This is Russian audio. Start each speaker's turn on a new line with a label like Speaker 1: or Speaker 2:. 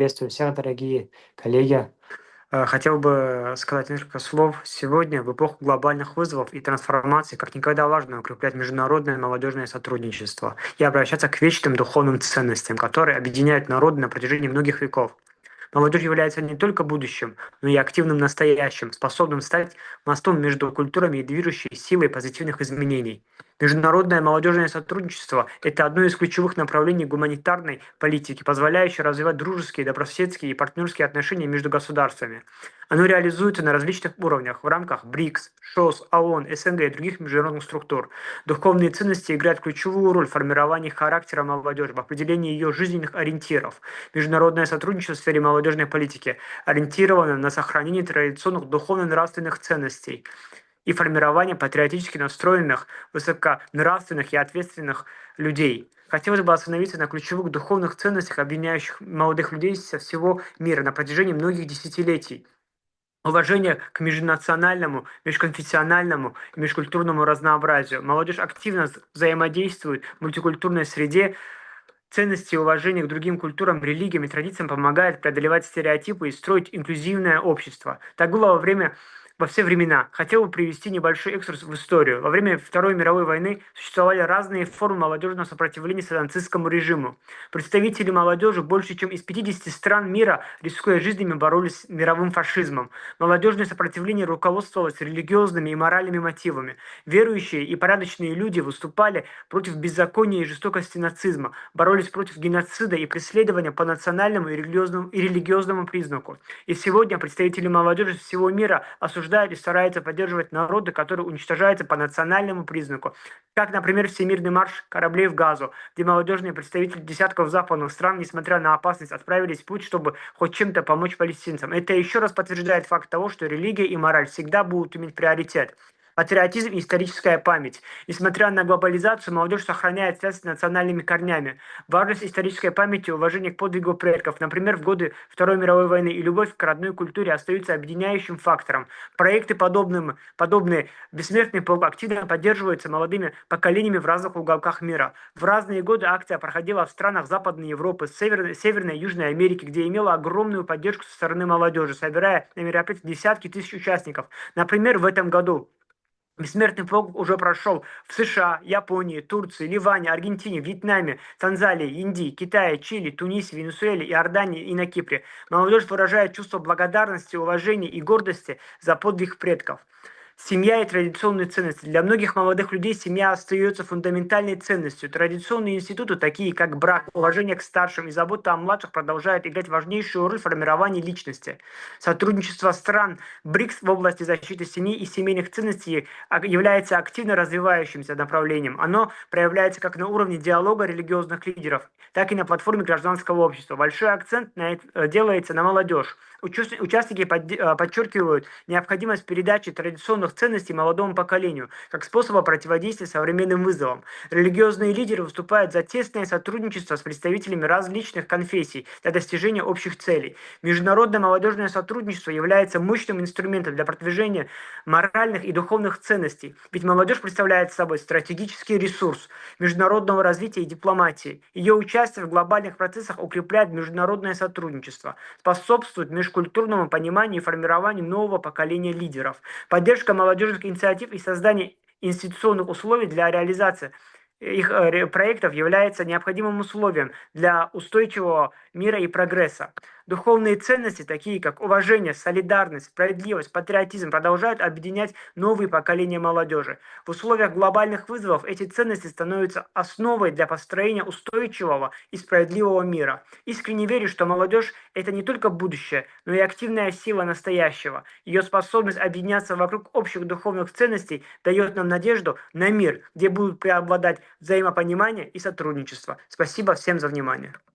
Speaker 1: Приветствую всех, дорогие коллеги. Хотел бы сказать несколько слов. Сегодня, в эпоху глобальных вызовов и трансформаций, как никогда важно укреплять международное молодежное сотрудничество и обращаться к вечным духовным ценностям, которые объединяют народы на протяжении многих веков. Молодежь является не только будущим, но и активным настоящим, способным стать мостом между культурами и движущей силой позитивных изменений. Международное молодежное сотрудничество – это одно из ключевых направлений гуманитарной политики, позволяющее развивать дружеские, добрососедские и партнерские отношения между государствами. Оно реализуется на различных уровнях в рамках БРИКС, ШОС, ООН, СНГ и других международных структур. Духовные ценности играют ключевую роль в формировании характера молодежи, в определении ее жизненных ориентиров. Международное сотрудничество в сфере молодежной политики ориентировано на сохранение традиционных духовно-нравственных ценностей и формирование патриотически настроенных, высоконравственных и ответственных людей. Хотелось бы остановиться на ключевых духовных ценностях, объединяющих молодых людей со всего мира на протяжении многих десятилетий. Уважение к межнациональному, межконфессиональному и межкультурному разнообразию. Молодежь активно взаимодействует в мультикультурной среде. Ценности и уважение к другим культурам, религиям и традициям помогают преодолевать стереотипы и строить инклюзивное общество. Так было во все времена. Хотел бы привести небольшой экскурс в историю. Во время Второй мировой войны существовали разные формы молодежного сопротивления нацистскому режиму. Представители молодежи больше чем из 50 стран мира, рискуя жизнями, боролись с мировым фашизмом. Молодежное сопротивление руководствовалось религиозными и моральными мотивами. Верующие и порядочные люди выступали против беззакония и жестокости нацизма, боролись против геноцида и преследования по национальному и религиозному признаку. И сегодня представители молодежи всего мира осуждают и стараются поддерживать народы, которые уничтожаются по национальному признаку. Как, например, Всемирный марш кораблей в Газу, где молодежные представители десятков западных стран, несмотря на опасность, отправились в путь, чтобы хоть чем-то помочь палестинцам. Это еще раз подтверждает факт того, что религия и мораль всегда будут иметь приоритет. Патриотизм и историческая память. Несмотря на глобализацию, молодежь сохраняет связь с национальными корнями. Важность исторической памяти и уважение к подвигу предков, например, в годы Второй мировой войны, и любовь к родной культуре остаются объединяющим фактором. Проекты, подобные «Бессмертный полк», активно поддерживаются молодыми поколениями в разных уголках мира. В разные годы акция проходила в странах Западной Европы, Северной и Южной Америки, где имела огромную поддержку со стороны молодежи, собирая на мероприятии десятки тысяч участников. Например, в этом году Бессмертный полк уже прошел в США, Японии, Турции, Ливане, Аргентине, Вьетнаме, Танзании, Индии, Китае, Чили, Тунисе, Венесуэле, Иордании и на Кипре. Молодежь выражает чувство благодарности, уважения и гордости за подвиг предков. Семья и традиционные ценности. Для многих молодых людей семья остается фундаментальной ценностью. Традиционные институты, такие как брак, уважение к старшим и забота о младших, продолжают играть важнейшую роль в формировании личности. Сотрудничество стран БРИКС в области защиты семьи и семейных ценностей является активно развивающимся направлением. Оно проявляется как на уровне диалога религиозных лидеров, так и на платформе гражданского общества. Большой акцент делается на молодежь. Участники подчеркивают необходимость передачи традиционных ценностей молодому поколению как способа противодействия современным вызовам. Религиозные лидеры выступают за тесное сотрудничество с представителями различных конфессий для достижения общих целей. Международное молодежное сотрудничество является мощным инструментом для продвижения моральных и духовных ценностей, ведь молодежь представляет собой стратегический ресурс международного развития и дипломатии. Ее участие в глобальных процессах укрепляет международное сотрудничество, способствует межкультурному пониманию и формированию нового поколения лидеров. Поддержка молодежных инициатив и создание институционных условий для реализации их проектов является необходимым условием для устойчивого мира и прогресса. Духовные ценности, такие как уважение, солидарность, справедливость, патриотизм, продолжают объединять новые поколения молодежи. В условиях глобальных вызовов эти ценности становятся основой для построения устойчивого и справедливого мира. Искренне верю, что молодежь – это не только будущее, но и активная сила настоящего. Ее способность объединяться вокруг общих духовных ценностей дает нам надежду на мир, где будут преобладать взаимопонимание и сотрудничество. Спасибо всем за внимание.